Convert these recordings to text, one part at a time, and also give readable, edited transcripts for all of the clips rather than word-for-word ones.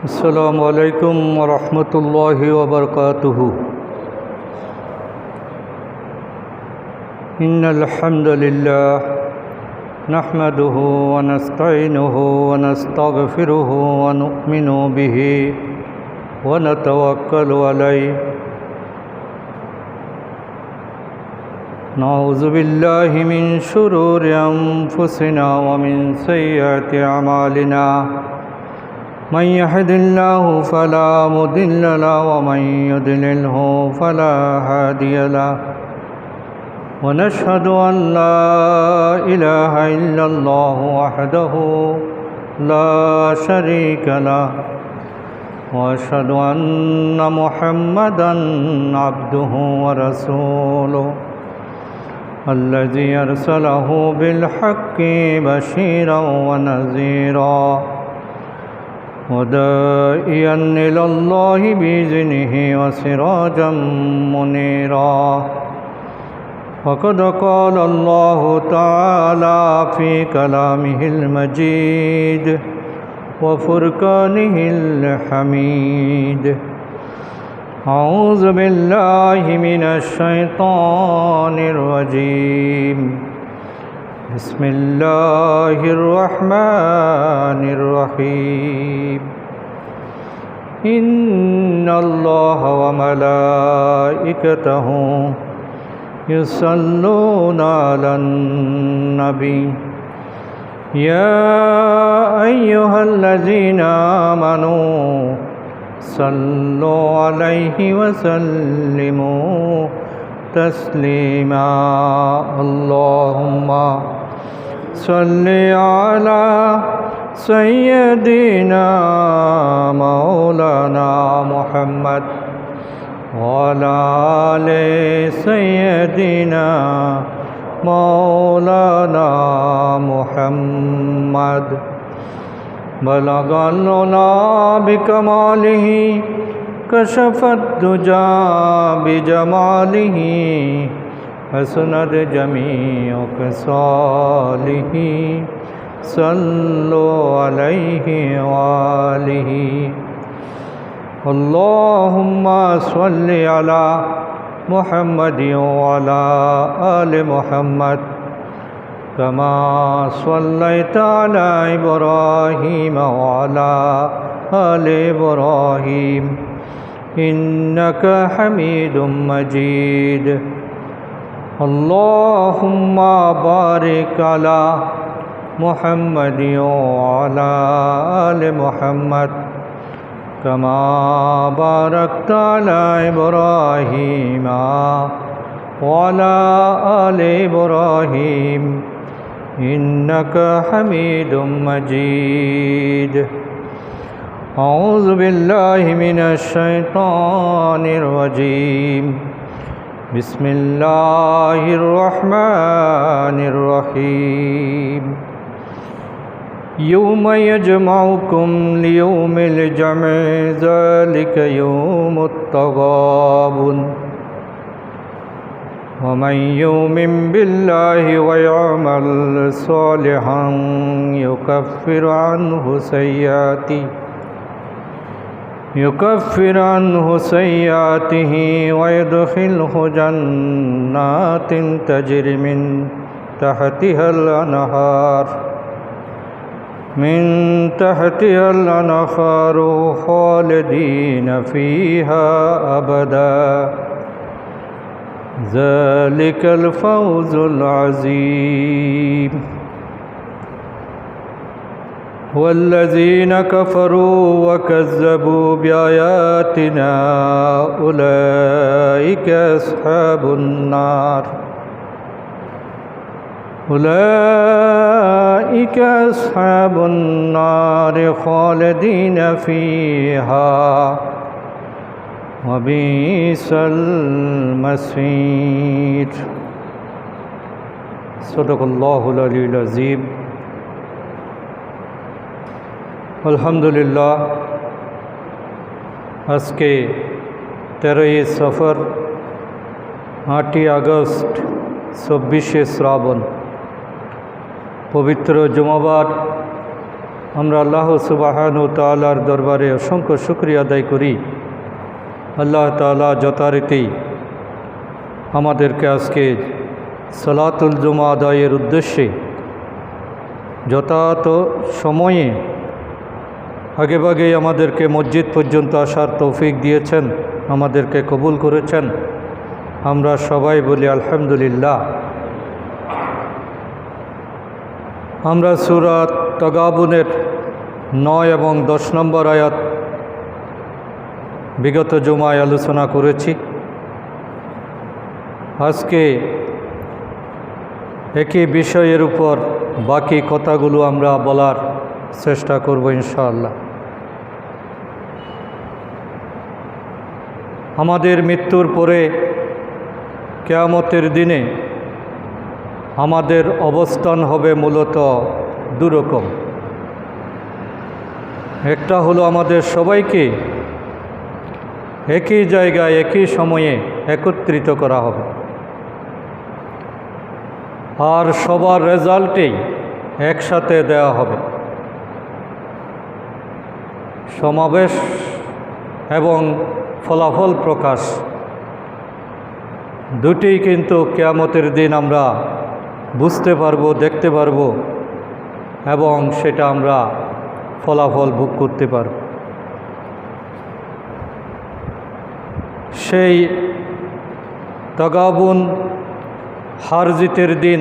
السلام عليكم ورحمة الله وبركاته. إن الحمد لله نحمده ونستعينه ونستغفره ونؤمن به ونتوكل عليه. نعوذ بالله من شرور أنفسنا ومن سيئات أعمالنا. من يهد الله فلا مضل له ومن يضلله فلا هادي له. ونشهد أن لا إله إلا الله وحده لا شريك له. وأشهد أن محمدا عبده ورسوله الذي أرسله بالحق بشيرا ونذيرا وداعيا إلى الله بإذنه وسراجا منيرا. وقد قال الله تعالى في كلامه المجيد وفرقانه الحميد. أعوذ بالله من الشيطان الرجيم. بسم الله الرحمن الرحيم. إن الله وملائكته يصلون على النبي يا أيها الذين آمنوا صلوا عليه وسلموا تسليما. اللهم صل على سيدنا مولانا محمد وعلى آل سيدنا مولانا محمد. بلغ العلا بكماله كشف الدجى بجماله حسنت جميع خصاله. صلوا عليه وآله. اللهم صل على محمد وعلى آل محمد كما صليت على إبراهيم وعلى آل إبراهيم إنك حميد مجيد. اللهم بارك على محمد وعلى آل محمد كما باركت على إبراهيم وعلى آل إبراهيم إنك حميد مجيد. أعوذ بالله من الشيطان الرجيم. بسم الله الرحمن الرحيم. يوم يجمعكم ليوم الجمع ذلك يوم التغابن. ومن يؤمن بالله ويعمل صالحا يكفر عنه سيئاته ويدخله جنات تجري من تحتها الأنهار خالدين فيها أبدا. ذلك الفوز العظيم. والذين كفروا وكذبوا بآياتنا أولئك أصحاب النار خالدين فيها وبئس المصير. صدق الله العلي العظيم. আলহামদুলিল্লাহ, আজকে 13ই সফর, 8ই আগস্ট, 24শে শ্রাবণ, পবিত্র জুমাবার আমরা আল্লাহ সুবহানাহু ওয়া তাআলার দরবারে অসংখ্য শুকরিয়া আদায় করি। আল্লাহ তাআলা যথারীতি আমাদেরকে আজকে সালাতুল জুমা আদায়ের উদ্দেশ্যে যথাযথ সময়ে আগেভাগেই আমাদেরকে মসজিদ পর্যন্ত আসার তৌফিক দিয়েছেন, আমাদেরকে কবুল করেছেন। আমরা সবাই বলি আলহামদুলিল্লাহ। আমরা সূরা তাগাবুনের 9 এবং 10 নম্বর আয়াত বিগত জুমায় আলোচনা করেছি। আজকে একই বিষয়ের উপর বাকি কথাগুলো আমরা বলার চেষ্টা করব ইনশাআল্লাহ। আমাদের মৃত্যুর পরে কিয়ামতের দিনে আমাদের অবস্থান হবে মূলত দুরকম। একটা হলো আমাদের সবাইকে একই জায়গায় একই সময়ে একত্রিত করা হবে, আর সবার রেজাল্টেই একসাথে দেওয়া হবে। সমাবেশ এবং ফলাফল প্রকাশ দুটিই কিন্তু কিয়ামতের দিন আমরা বুঝতে পারবো, দেখতে পারবো এবং সেটা আমরা ফলাফল ভোগ করতে পারব। সেই তাগাবুন হার জিতের দিন,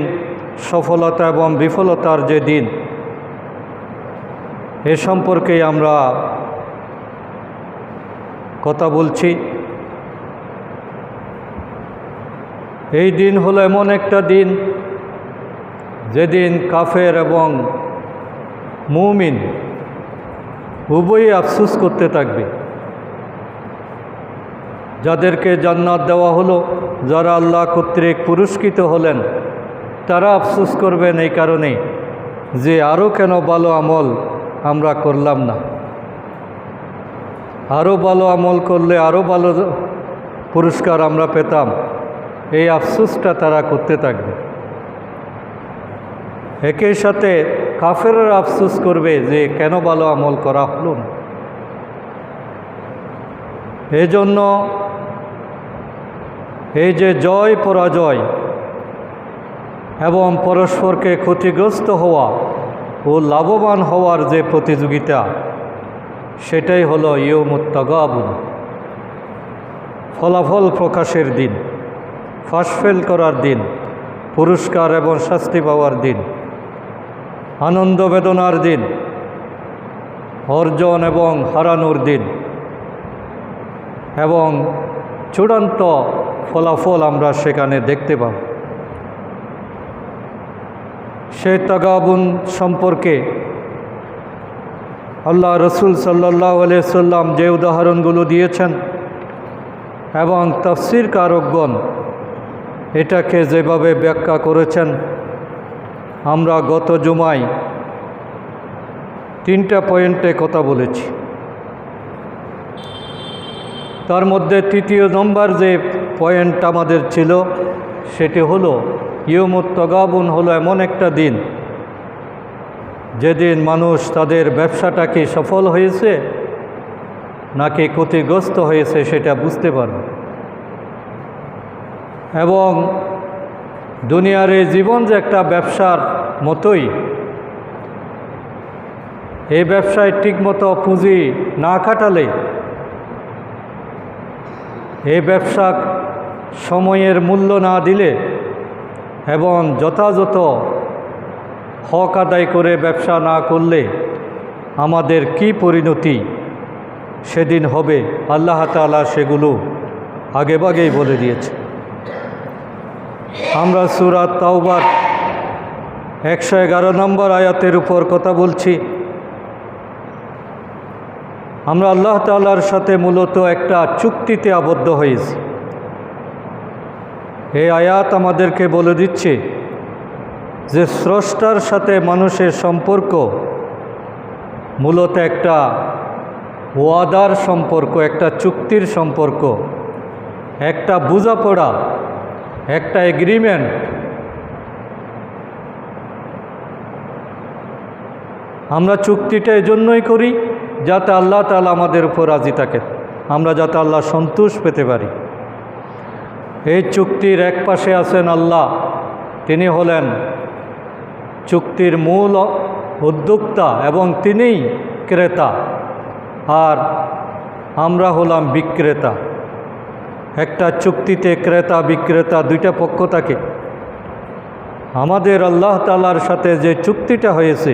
সফলতা এবং বিফলতার যে দিন, এ সম্পর্কেই আমরা কথা বলছি। এই দিন হলো এমন একটা দিন যেদিন কাফের এবং মুমিন উভয়ই আফসোস করতে থাকবে। যাদেরকে জান্নাত দেওয়া হলো, যারা আল্লাহ কর্তৃক পুরস্কৃত হলেন, তারা আফসোস করবেন এই কারণে যে আরও কেন ভালো আমল আমরা করলাম না, আরও ভালো আমল করলে আরও ভালো পুরস্কার আমরা পেতাম। এই আফসোসটা তারা করতে থাকবে। একই সাথে কাফেররা আফসোস করবে যে কেন ভালো আমল করা হলো না। এজন্য এই যে জয় পরাজয় এবং পরস্পরকে ক্ষতিগ্রস্ত হওয়া ও লাভবান হওয়ার যে প্রতিযোগিতা, সেটাই হলো ইয়াউমুত তাগাবুন, ফলাফল প্রকাশের দিন, ফাঁসফেল করার দিন, পুরস্কার এবং শাস্তি পাওয়ার দিন, আনন্দ বেদনার দিন, অর্জন এবং হারানোর দিন এবং চূড়ান্ত ফলাফল আমরা সেখানে দেখতে পাব। সেই তাগাবুন সম্পর্কে আল্লাহ রসুল সাল্লাল্লাহু আলাইহি সাল্লাম যে উদাহরণগুলো দিয়েছেন এবং তাফসীর কারকগণ এটাকে যেভাবে ব্যাখ্যা করেছেন, আমরা গত জুমায় 3টা পয়েন্টে কথা বলেছি। তার মধ্যে 3য় নম্বর যে পয়েন্ট আমাদের ছিল সেটি হলো ইয়াউমুত তাগাবুন হলো এমন একটা দিন যেদিন মানুষ তাদের ব্যবসাটা কি সফল হয়েছে নাকি ক্ষতিগ্রস্ত হয়েছে সেটা বুঝতে পারবে। এবং দুনিয়ার এই জীবন যে একটা ব্যবসার মতোই, এই ব্যবসায় ঠিকমতো পুঁজি না খাটালে, এই ব্যবসা সময়ের মূল্য না দিলে এবং যথাযথ হক আদায় করে ব্যবসা না করলে আমাদের কি পরিণতি সেদিন হবে, আল্লাহ তাআলা সেগুলো আগেভাগেই বলে দিয়েছে। আমরা সূরা তাওবার 111 নম্বর আয়াতের উপর কথা বলছি। আমরা আল্লাহ তাআলার সাথে মূলত একটা চুক্তিতে আবদ্ধ হয়েছি। এই আয়াত আমাদেরকে বলে দিচ্ছে যে স্রষ্টার সাথে মানুষের সম্পর্ক মূলত একটা ওয়াদার সম্পর্ক, একটা চুক্তির সম্পর্ক, একটা বোঝাপড়া, একটা এগ্রিমেন্ট। আমরা চুক্তিটা এজন্যই করি যাতে আল্লাহ তাআলা আমাদের উপর রাজি থাকেন, আমরা যাতে আল্লাহ সন্তোষ পেতে পারি। এই চুক্তির এক পাশে আছেন আল্লাহ, তিনি হলেন চুক্তির মূল উদ্যোক্তা এবং তিনিই ক্রেতা, আর আমরা হলাম বিক্রেতা। একটা চুক্তিতে ক্রেতা বিক্রেতা দুইটা পক্ষ থাকে। আমাদের আল্লাহ তাআলার সাথে যে চুক্তিটা হয়েছে,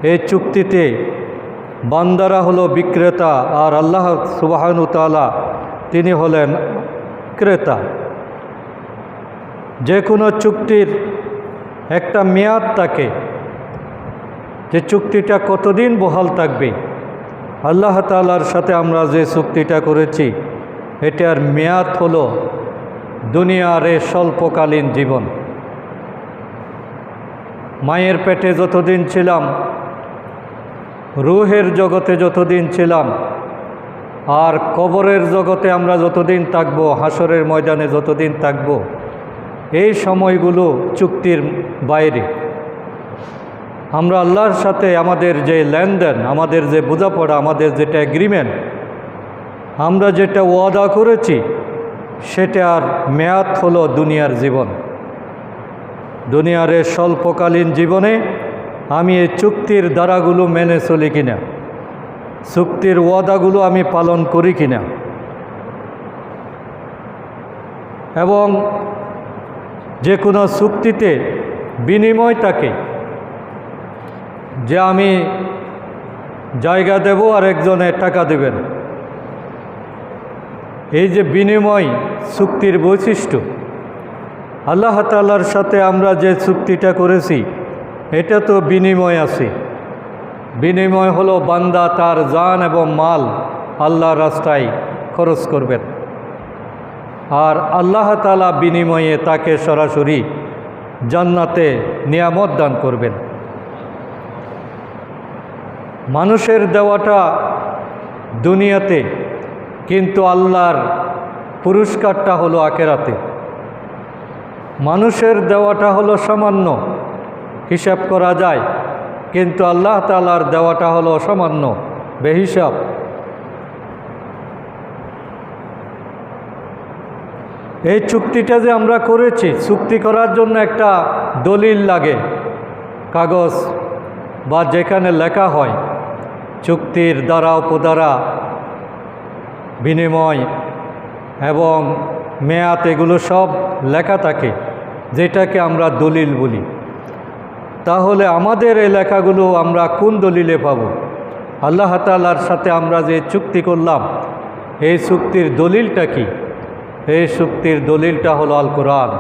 এই চুক্তিতে বান্দারা হলো বিক্রেতা আর আল্লাহ সুবহানাহু ওয়া তাআলা তিনি হলেন ক্রেতা। যে কোনো চুক্তির একটা মেয়াদ থাকে, যে চুক্তিটা কতদিন বহাল থাকবে। আল্লাহ তাআলার সাথে আমরা যে চুক্তিটা করেছি এটার মেয়াদ হলো দুনিয়ার এই স্বল্পকালীন জীবন। মায়ের পেটে যতদিন ছিলাম, রূহের জগতে যতদিন ছিলাম, আর কবরের জগতে আমরা যতদিন থাকবো, হাসরের ময়দানে যতদিন থাকবো, এই সময়গুলো চুক্তির বাইরে। আমরা আল্লাহর সাথে আমাদের যে লেনদেন, আমাদের যে বোঝাপড়া, আমাদের যেটা এগ্রিমেন্ট, আমরা যেটা ওয়াদা করেছি সেটার মেয়াদ হলো দুনিয়ার জীবন। দুনিয়ার এই স্বল্পকালীন জীবনে আমি এই চুক্তির ধারাগুলো মেনে চলি কিনা, চুক্তির ওয়াদাগুলো আমি পালন করি কিনা, এবং যে কোনো চুক্তিতে বিনিময় থাকে যে আমি জায়গা দেব আর একজনে টাকা দেবেন। এই যে বিনিময় চুক্তির বৈশিষ্ট্য, আল্লাহ তাআলার সাথে আমরা যে চুক্তিটা করেছি এটা তো বিনিময় আছে। বিনিময় হলো বান্দা তার জান এবং মাল আল্লাহর রাস্তায় খরচ করবেন, আর আল্লাহ তাআলা বিনিময়ে তাকে সরাসরি জান্নাতে নিয়ামত দান করবেন। মানুষের দেওয়াটা দুনিয়াতে, কিন্তু আল্লাহর পুরস্কারটা হলো আখিরাতে। মানুষের দেওয়াটা হলো সামান্য, হিসাব করা যায়, কিন্তু আল্লাহ তাআলার দেওয়াটা হলো সামান্য, বেহিসাব। এই চুক্তিটা যে আমরা করেছি, চুক্তি করার জন্য একটা দলিল লাগে, কাগজ বা যেখানে লেখা হয় চুক্তির দ্বারা উপদ্বারা বিনিময় এবং মেয়াদ, এগুলো সব লেখা থাকে, যেটাকে আমরা দলিল বলি। তাহলে আমাদের এই লেখাগুলো আমরা কোন দলিলে পাব? আল্লাহ তাআলার সাথে আমরা যে চুক্তি করলাম, এই চুক্তির দলিলটা কি? এই চুক্তির দলিলটা হলো আল কোরআন।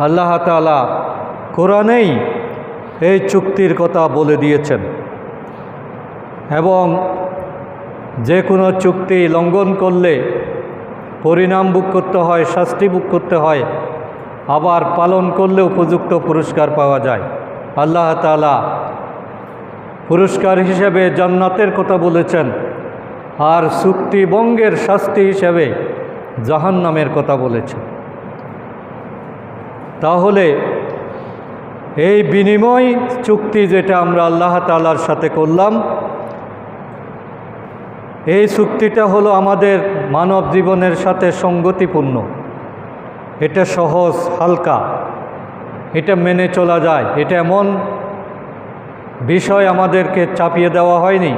আল্লাহ তাআলা কোরআনেই এই চুক্তির কথা বলে দিয়েছেন, এবং যে কোনো চুক্তি লঙ্ঘন করলে পরিণাম ভোগ করতে হয়, শাস্তি ভোগ করতে হয়, আবার পালন করলে উপযুক্ত পুরস্কার পাওয়া যায়। আল্লাহ তাআলা পুরস্কার হিসেবে জান্নাতের কথা বলেছেন, আর চুক্তি ভঙ্গের শাস্তি হিসেবে জাহান্নামের কথা বলেছেন। তাহলে এই বিনিময় চুক্তি যেটা আমরা আল্লাহ তাআলার সাথে করলাম, এই চুক্তিটা হলো আমাদের মানব জীবনের সাথে সঙ্গতিপূর্ণ। এটা সহজ, হালকা, এটা মেনে চলা যায়। এটা এমন বিষয় আমাদেরকে চাপিয়ে দেওয়া হয়নি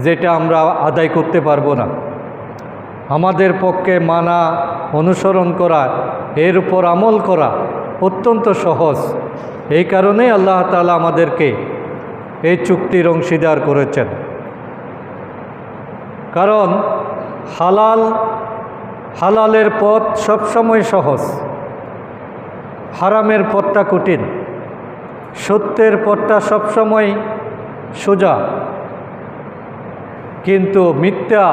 যেটা আমরা আদায় করতে পারবো না। আমাদের পক্ষে মানা, অনুসরণ করা, এর উপর আমল করা অত্যন্ত সহজ। এই কারণেই আল্লাহ তাআলা আমাদেরকে এই চুক্তির অংশীদার করেছেন। কারণ হালালের পথ সবসময় সহজ, হারামের পথটা কঠিন। সত্যের পথটা সবসময় সোজা, কিন্তু মিথ্যা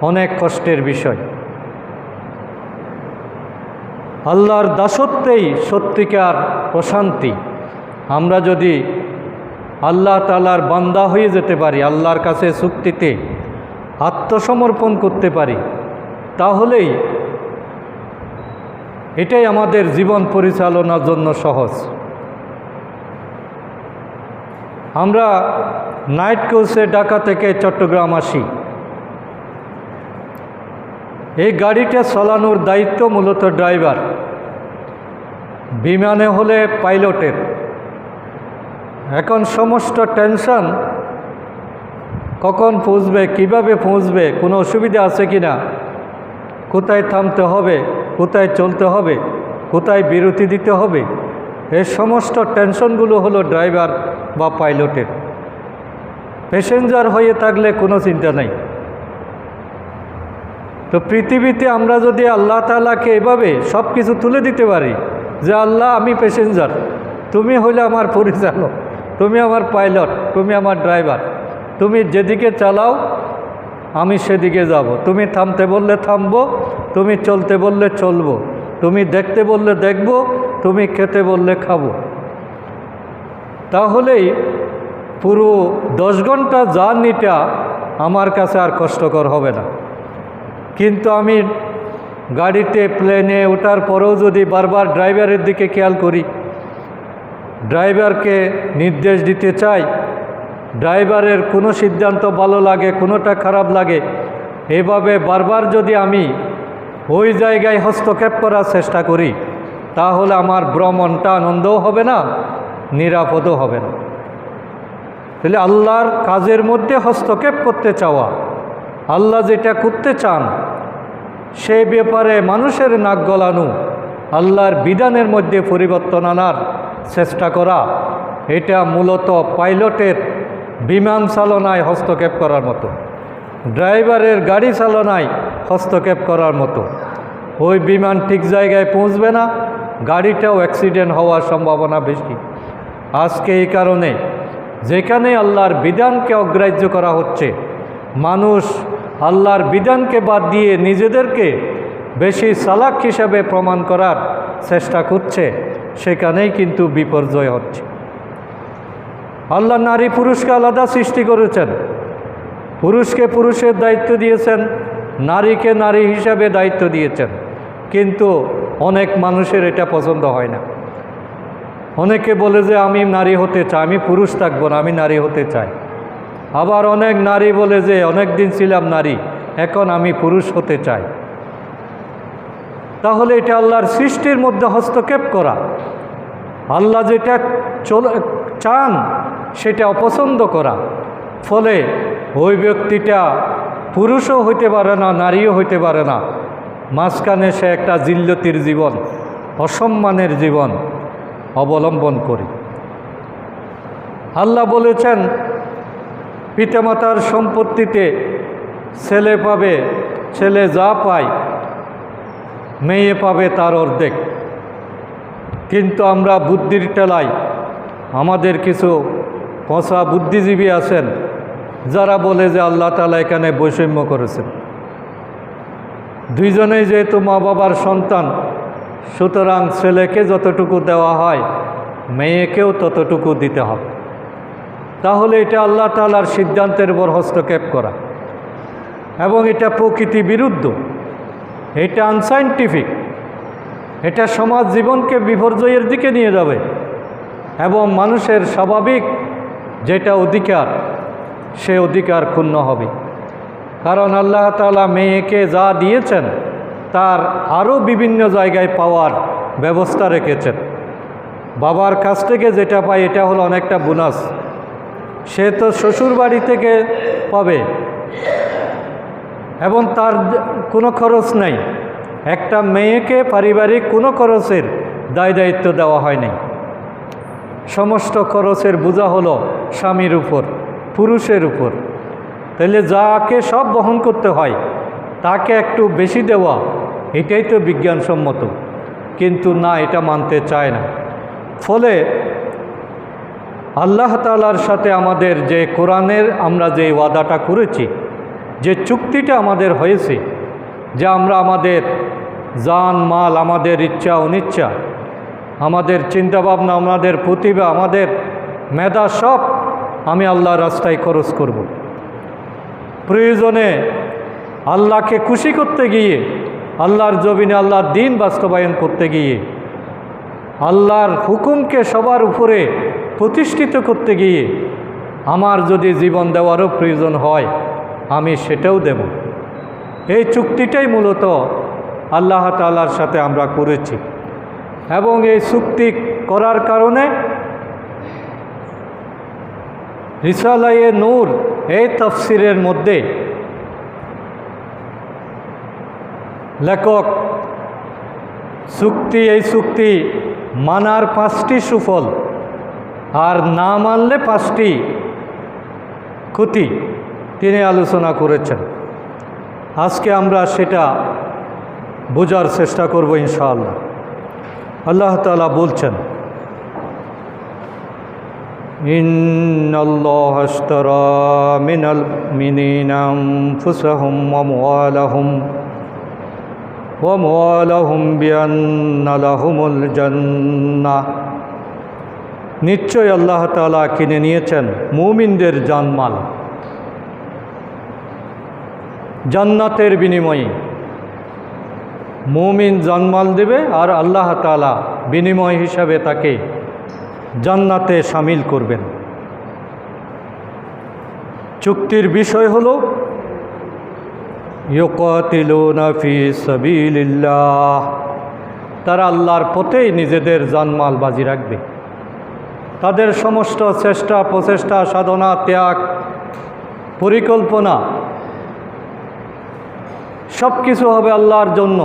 অনেক কষ্টের বিষয়। আল্লাহর দাসত্বেই সত্যিকার প্রশান্তি। আমরা যদি আল্লাহ তাআলার বান্দা হয়ে যেতে পারি, আল্লাহর কাছে চুক্তিতে আত্মসমর্পণ করতে পারি, তাহলেই এটাই আমাদের জীবন পরিচালনার জন্য সহজ। আমরা নাইট কোচে ঢাকা থেকে চট্টগ্রাম আসি। এই গাড়িটা চালানোর দায়িত্ব মূলত ড্রাইভার, বিমানে হলে পাইলটের। এখন সমস্ত টেনশন কখন পৌঁছবে, কিভাবে পৌঁছবে, কোনো অসুবিধা আছে কি না, কোথায় থামতে হবে, কোথায় চলতে হবে, কোথায় বিরতি দিতে হবে, এই সমস্ত টেনশনগুলো হলো ড্রাইভার বা পাইলটের। প্যাসেঞ্জার হয়ে থাকলে কোনো চিন্তা নাই। তো পৃথিবীতে আমরা যদি আল্লাহ তাআলাকে এভাবে সব কিছু তুলে দিতে পারি যে আল্লাহ আমি প্যাসেঞ্জার, তুমি হইলে আমার পরিচালক, তুমি আমার পাইলট, তুমি আমার ড্রাইভার, তুমি যেদিকে চালাও আমি সেদিকে যাব, তুমি থামতে বললে থামবো, তুমি চলতে বললে চলবো, তুমি দেখতে বললে দেখব, তুমি খেতে বললে খাবো। তাহলেই পুরো 10 ঘন্টা জার্নিটা আমার কাছে আর কষ্টকর হবে না। কিন্তু আমি গাড়িতে প্লেনে ওঠার পরেও যদি বারবার ড্রাইভারের দিকে খেয়াল করি, ড্রাইভারকে নির্দেশ দিতে চাই, ড্রাইভারের কোনো সিদ্ধান্ত ভালো লাগে, কোনোটা খারাপ লাগে, এভাবে বারবার যদি আমি ওই জায়গায় হস্তক্ষেপ করার চেষ্টা করি, তাহলে আমার ভ্রমণটা আনন্দও হবে না, নিরাপদও হবে না। তাহলে আল্লাহর কাজের মধ্যে হস্তক্ষেপ করতে চাওয়া, আল্লাহ যেটা করতে চান সে ব্যাপারে মানুষের নাক গলানো, আল্লাহর বিধানের মধ্যে পরিবর্তন আনার চেষ্টা করা, এটা মূলত পাইলটের বিমান চালনায় হস্তক্ষেপ করার মতো, ড্রাইভারের গাড়ি চালনায় হস্তক্ষেপ করার মতো। ওই বিমান ঠিক জায়গায় পৌঁছবে না, গাড়িটাও অ্যাক্সিডেন্ট হওয়ার সম্ভাবনা বেশি। আজকে এই কারণে যেখানে আল্লাহর বিধানকে অগ্রাহ্য করা হচ্ছে, মানুষ আল্লাহর বিধানকে বাদ দিয়ে নিজেদেরকে বেশি চালাক হিসাবে প্রমাণ করার চেষ্টা করছে, সেখানেই কিন্তু বিপর্যয় হচ্ছে। আল্লাহ নারী পুরুষকে আলাদা সৃষ্টি করেছেন, পুরুষকে পুরুষের দায়িত্ব দিয়েছেন, নারীকে নারী হিসাবে দায়িত্ব দিয়েছেন। কিন্তু অনেক মানুষের এটা পছন্দ হয় না। অনেকে বলে যে আমি নারী হতে চাই, আমি পুরুষ থাকবো না, আমি নারী হতে চাই। আবার অনেক নারী বলে যে অনেক দিন ছিলাম নারী, এখন আমি পুরুষ হতে চাই। তাহলে এটা আল্লাহর সৃষ্টির মধ্যে হস্তক্ষেপ করা, আল্লাহ যেটা চান সেটা অপছন্দ করা। ফলে ওই ব্যক্তিটা পুরুষও হইতে পারে না, নারীও হইতে পারে না, মাঝখানে সে একটা জিল্লতির জীবন, অসম্মানের জীবন অবলম্বন করে। আল্লাহ বলেছেন পিতামাতার সম্পত্তিতে ছেলে পাবে, ছেলে যা পায় মেয়ে পাবে তার অর্ধেক। কিন্তু আমরা বুদ্ধির টেলায়, আমাদের কিছু পচা বুদ্ধিজীবী আছেন যারা বলে যে আল্লাহ তাআলা এখানে বৈষম্য করেছেন। দুইজনেই যেহেতু মা বাবার সন্তান, সুতরাং ছেলেকে যতটুকু দেওয়া হয় মেয়েকেও ততটুকু দিতে হবে। তাহলে এটা আল্লাহ তাআলার সিদ্ধান্তের উপর হস্তক্ষেপ করা, এবং এটা প্রকৃতি বিরুদ্ধ, এটা আনসাইন্টিফিক, এটা সমাজ জীবনকে বিপর্যয়ের দিকে নিয়ে যাবে এবং মানুষের স্বাভাবিক যেটা অধিকার, সে অধিকার ক্ষুণ্ণ হবে। কারণ আল্লাহ তাআলা মেয়েকে যা দিয়েছেন তার আরও বিভিন্ন জায়গায় পাওয়ার ব্যবস্থা রেখেছেন। বাবার কাছ থেকে যেটা পায় এটা হলো অনেকটা বোনাস, সে তো শ্বশুর বাড়ি থেকে পাবে এবং তার কোনো খরচ নাই। একটা মেয়েকে পারিবারিক কোনো খরচের দায় দায়িত্ব দেওয়া হয়নি, সমস্ত খরচের বোঝা হলো স্বামীর উপর, পুরুষের উপর। তাহলে যাকে সব বহন করতে হয় তাকে একটু বেশি দেওয়া, এটাই তো বিজ্ঞানসম্মত। কিন্তু না, এটা মানতে চায় না। ফলে আল্লাহ তাআলার সাথে আমাদের যে কোরআনের আমরা যে ওয়াদাটা করেছি, যে চুক্তিটা আমাদের হয়েছে, যে আমরা আমাদের জান মাল, আমাদের ইচ্ছা অনিচ্ছা, আমাদের চিন্তাভাবনা, আমাদের প্রতিভা, আমাদের মেধা সব আমি আল্লাহর রাস্তায় খরচ করব। প্রয়োজনে আল্লাহকে খুশি করতে গিয়ে, আল্লাহর জমিনে আল্লাহর দ্বীন বাস্তবায়ন করতে গিয়ে, আল্লাহর হুকুমকে সবার উপরে প্রতিষ্ঠিত করতে গিয়ে আমার যদি জীবন দেওয়ারও প্রয়োজন হয় আমি সেটাও দেব। এই চুক্তিটাই মূলত আল্লাহ তাআলার সাথে আমরা করেছি এবং এই চুক্তি করার কারণে রিসালায়ে নূর এই তাফসিরের মধ্যে লেখক এই চুক্তি মানার 5টি সুফল আর না মানলে 5টি ক্ষতি তিনি আলোচনা করেছেন। আজকে আমরা সেটা বোঝার চেষ্টা করব ইনশাআল্লাহ। আল্লাহ তাআলা বলছেন, ইন্নাল্লাহা আশতারা মিনাল মুমিনিনা আনফুসাহুম ওয়া আমওয়ালাহুম বিআন্না লাহুমুল জান্নাহ। নিশ্চয় আল্লাহ তাআলা কিনে নিয়েছেন মুমিনদের জানমাল জান্নাতের বিনিময়ে। মুমিন জানমাল দেবে আর আল্লাহ তাআলা বিনিময় হিসাবে তাকে জান্নাতে শামিল করবেন। চুক্তির বিষয় হলো ইউকাতিলুনা ফি সাবিলিল্লাহ, তারা আল্লাহর পথেই নিজেদের জানমাল বাজি রাখবে। তাদের সমস্ত চেষ্টা প্রচেষ্টা সাধনা ত্যাগ পরিকল্পনা সব কিছু হবে আল্লাহর জন্য।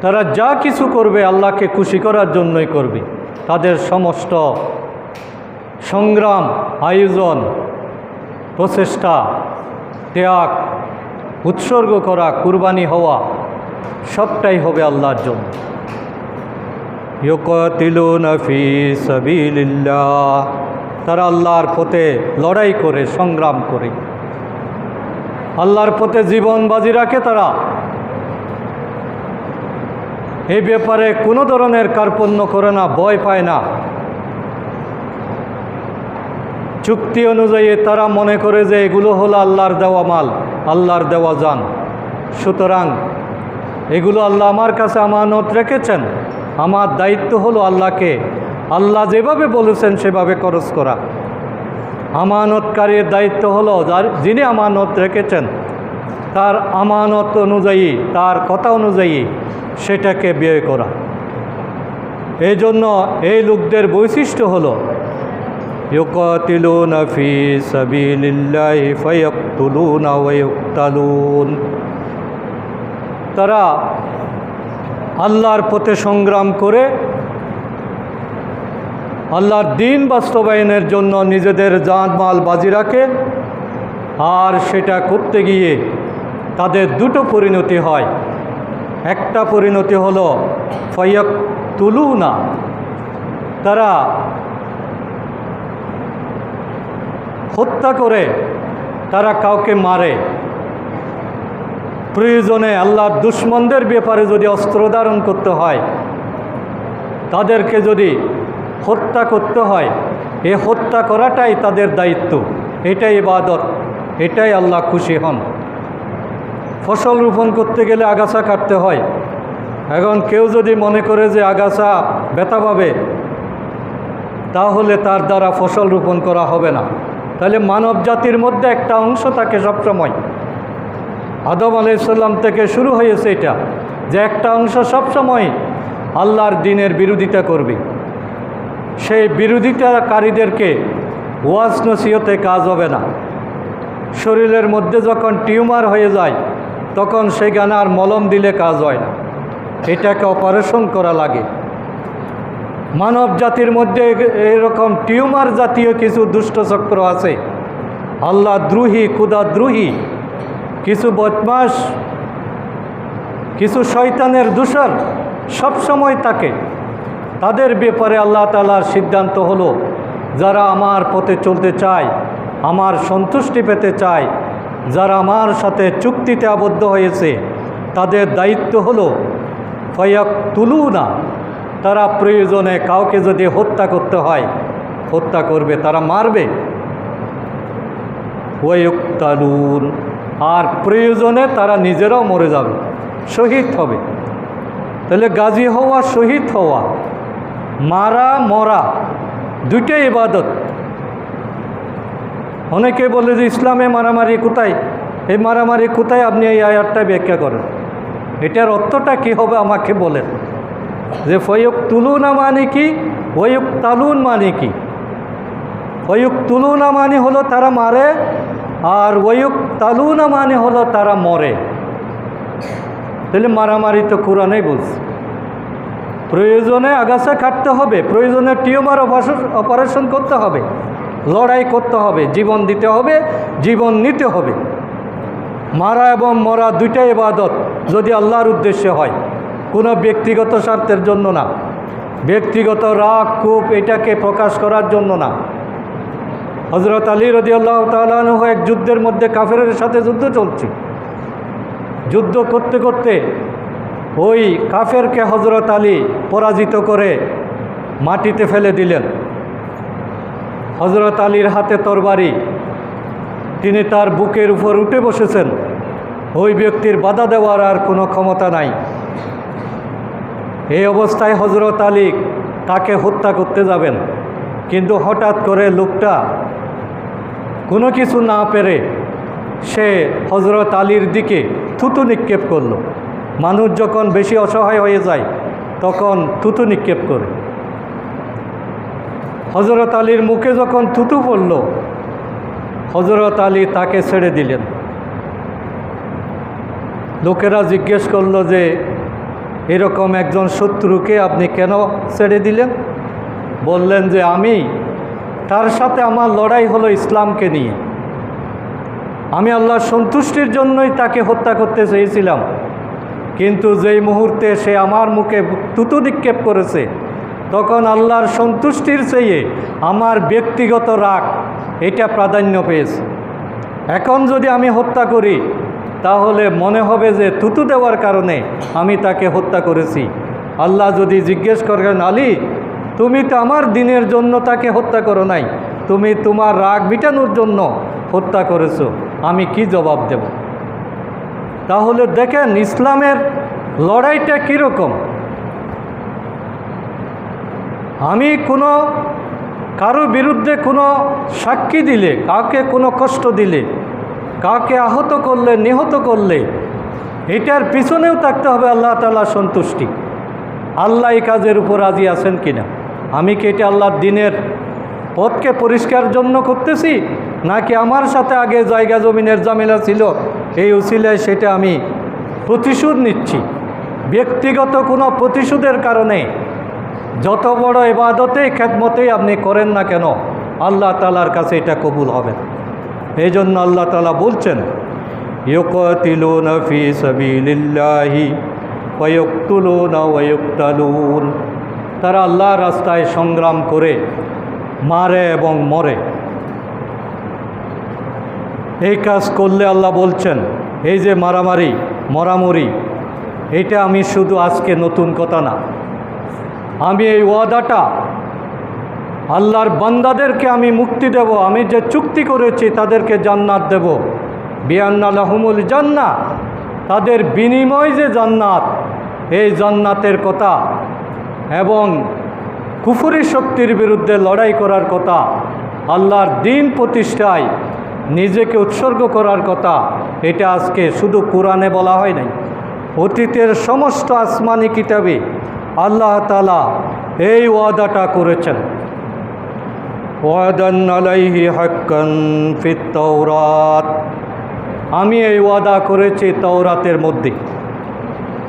তারা যা কিছু করবে আল্লাহকে খুশি করার জন্যই করবে। তাদের সমস্ত সংগ্রাম আয়োজন প্রচেষ্টা ত্যাগ উৎসর্গ করা কুরবানি হওয়া সবটাই হবে আল্লাহর জন্য। ইউকাতিলুনা ফি সাবিলিল্লাহ, তারা আল্লাহর পথে লড়াই করে সংগ্রাম করে আল্লাহর পথে জীবন বাজি রাখে। তারা এই ব্যাপারে কোনো ধরনের কার্পণ্য করে না, ভয় পায় না। চুক্তি অনুযায়ী তারা মনে করে যে এগুলো হলো আল্লাহর দেওয়া মাল, আল্লাহর দেওয়া জান, সুতরাং এগুলো আল্লাহ আমার কাছে আমানত রেখেছেন। আমার দায়িত্ব হলো আল্লাহকে আল্লাহ যেভাবে বলেছেন সেভাবে খরচ করা। আমানতকারীর দায়িত্ব হলো যিনি আমানত রেখেছেন তার আমানত অনুযায়ী তার কথা অনুযায়ী সেটাকে ব্যয় করা। এই জন্য এই লোকদের বৈশিষ্ট্য হলো ইউকাতিলুনা ফি সাবিলিল্লাহি ফায়াকতুলুনা ওয়া ইউকতালুন, তারা আল্লাহর পথে সংগ্রাম করে আল্লাহর দ্বীন বাস্তবায়নের জন্য নিজেদের জানমাল বাজি রাখে। আর সেটা করতে গিয়ে তাদের দুটো পরিণতি হয়। একটা পরিণতি হলো ফায়াকতুলুনা, তারা হত্যা করে, তারা কাউকে মারে। প্রয়োজনে আল্লাহর দুশমনদের ব্যাপারে যদি অস্ত্র ধারণ করতে হয়, তাদেরকে যদি হত্যা করতে হয়, এ হত্যা করাটাই তাদের দায়িত্ব। এটাই ইবাদত, এটাই আল্লাহ খুশি হন। ফসল রোপণ করতে গেলে আগাছা কাটতে হয়। এখন কেউ যদি মনে করে যে আগাছা ব্যথা পাবে, তাহলে তার দ্বারা ফসল রোপণ করা হবে না। তাহলে মানব জাতির মধ্যে একটা অংশ থাকে সবসময়, আদম আলাইহিস সালাম থেকে শুরু হয়েছে এটা, যে একটা অংশ সবসময় আল্লাহর দ্বীনের বিরোধিতা করবে। সেই বিরোধিতাকারীদেরকে ওয়াজ নসিহতে কাজ হবে না। শরীরের মধ্যে যখন টিউমার হয়ে যায় তখন সেখানে আর মলম দিলে কাজ হয় না, এটাকে অপারেশন করা লাগে। মানব জাতির মধ্যে এরকম টিউমার জাতীয় কিছু দুষ্ট চক্র আছে, আল্লাহ দ্রোহী ক্ষুধাদ্রোহী কিছু বদমাশ, কিছু শয়তানের দূষর সবসময় থাকে। তাদের ব্যাপারে আল্লাহ তাআলার সিদ্ধান্ত হলো, যারা আমার পথে চলতে চায়, আমার সন্তুষ্টি পেতে চায়, যারা আমার সাথে চুক্তিতে আবদ্ধ হয়েছে, তাদের দায়িত্ব হলো ফায়াকতুলুনা, তারা প্রয়োজনে কাউকে যদি হত্যা করতে হয় হত্যা করবে, তারা মারবে। ওয়া ইউকতালুন, আর প্রয়োজনে তারা নিজেরাও মরে যাবে, শহীদ হবে। তাহলে গাজী হওয়া, শহীদ হওয়া, মারা মরা দুইটাই ইবাদত। অনেকে বলে যে ইসলামে মারামারি কোথায়, এই মারামারি কোথায়, আপনি এই আয়াতটা ব্যাখ্যা করেন, এটার অর্থটা কী হবে আমাকে বলেন। যে ফয়ুক তুলুনা মানে কি, ওয়ুক তালুন মানে কি? ওয়ুক তুলুনা মানে হলো তারা মারে, আর ওয়ুক তালুনা মানে হলো তারা মরে। তাহলে মারামারি তো কোরআনেই বলছে। প্রয়োজনে আগাছা কাটতে হবে, প্রয়োজনে টিউমার অপারেশন করতে হবে, লড়াই করতে হবে, জীবন দিতে হবে, জীবন নিতে হবে। মারা এবং মরা দুইটাই ইবাদত যদি আল্লাহর উদ্দেশ্যে হয়, কোনো ব্যক্তিগত স্বার্থের জন্য না, ব্যক্তিগত রাগ ক্ষোভ এটাকে প্রকাশ করার জন্য না। হযরত আলী রাদিয়াল্লাহু তাআলা আনহু এক যুদ্ধের মধ্যে কাফেরের সাথে যুদ্ধ চলছে, যুদ্ধ করতে করতে ওই কাফেরকে হযরত আলী পরাজিত করে মাটিতে ফেলে দিলেন। হযরত আলীর হাতে তরবারি, তিনি তার বুকের উপর উঠে বসেছেন। ওই ব্যক্তির বাধা দেওয়ার আর কোনো ক্ষমতা নাই। এই অবস্থায় হযরত আলী তাকে হত্যা করতে যাবেন, কিন্তু হঠাৎ করে লোকটা কোনো কিছু না পেরে সে হযরত আলীর দিকে থুতু নিক্ষেপ করল। মানুষ যখন বেশি অসহায় হয়ে যায় তখন থুতু নিক্ষেপ করে। হযরত আলীর মুখে যখন থুতু পড়ল, হযরত আলী তাকে ছেড়ে দিলেন। লোকেরা জিজ্ঞেস করল যে এরকম একজন শত্রুকে আপনি কেন ছেড়ে দিলেন? বললেন যে আমি তার সাথে আমার লড়াই হলো ইসলামকে নিয়ে, আমি আল্লাহর সন্তুষ্টির জন্যই তাকে হত্যা করতে চেয়েছিলাম, কিন্তু যেই মুহূর্তে সে আমার মুখে থুতু নিক্ষেপ করেছে তখন আল্লাহর সন্তুষ্টির চেয়ে আমার ব্যক্তিগত রাগ এটা প্রাধান্য পেয়েছে। এখন যদি আমি হত্যা করি তাহলে মনে হবে যে থুতু দেওয়ার কারণে আমি তাকে হত্যা করেছি। আল্লাহ যদি জিজ্ঞেস করেন আলী তুমি তো আমার দিনের জন্য তাকে হত্যা করো নাই, তুমি তোমার রাগ মিটানোর জন্য হত্যা করেছো, আমি কি জবাব দেব? তাহলে দেখেন ইসলামের লড়াইটা কীরকম। আমি কোনো কারো বিরুদ্ধে কোনো সাক্ষী দিলে, কাউকে কোনো কষ্ট দিলে, কাউকে আহত করলে, নিহত করলে এটার পিছনেও থাকতে হবে আল্লাহ তাআলার সন্তুষ্টি। আল্লাহ এই কাজের উপর রাজি আছেন কিনা, আমি কি এটা আল্লাহর দিনের পথকে পরিষ্কার জন্য করতেছি, নাকি আমার সাথে আগে জায়গা জমিনের ঝামেলা ছিল, এই উসিলায় সেটা আমি প্রতিশোধ নিচ্ছি। ব্যক্তিগত কোনো প্রতিশোধের কারণে যত বড় ইবাদতেই খেদমতেই আপনি করেন না কেন আল্লাহ তাআলার কাছে এটা কবুল হবে না। এই জন্য আল্লাহ তাআলা বলছেন ইউকাতিলুনা ফি সাবিলিল্লাহি ওয়া ইয়াকতুলুনা ওয়া ইউকতালুন, তারা আল্লাহর রাস্তায় সংগ্রাম করে মারে এবং মরে। এই কাজ করলে আল্লাহ বলছেন এই যে মারামারি মরামরি এটা আমি শুধু আজকে নতুন কথা না, আমি এই ওয়াদাটা আল্লাহর বান্দাদেরকে আমি মুক্তি দেব, আমি যে চুক্তি করেছি তাদেরকে জান্নাত দেব, বিআন্না লাহুমুল জান্নাহ, তাদের বিনিময় যে জান্নাত, এই জান্নাতের কথা এবং কুফরি শক্তির বিরুদ্ধে লড়াই করার কথা, আল্লাহর দ্বীন প্রতিষ্ঠায় নিজেকে উৎসর্গ করার কথা, এটা আজকে শুধু কোরআনে বলা হয় নাই, অতীতের সমস্ত আসমানি কিতাবে আল্লাহ তাআলা এই ওয়াদাটা করেছেন। ওয়াদান আলাইহি হাক্কান ফিত তাওরাত, আমি এই ওয়াদা করেছি তাওরাতের মধ্যে।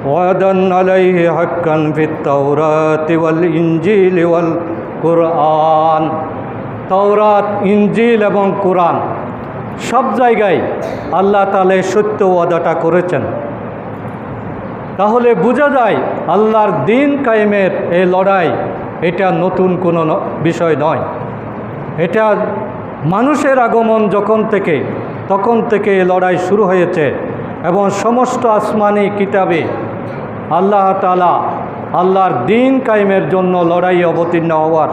ওয়াদান আলাইহি হাক্কান ফিত তাওরাতি ওয়াল ইনজিল ওয়াল কুরআন, তাওরাত, ইনজিল এবং কোরআন সব জায়গায় আল্লাহ তাআলা সত্য ওয়াদাটা করেছেন। তাহলে বোঝা যায় আল্লাহর দ্বীন কায়েমের এই লড়াই এটা নতুন কোনো বিষয় নয়, এটা মানুষের আগমন তখন থেকে এই লড়াই শুরু হয়েছে এবং সমস্ত আসমানি কিতাবে আল্লাহ তাআলা আল্লাহর দ্বীন কায়েমের জন্য লড়াই অবতীর্ণ হওয়ার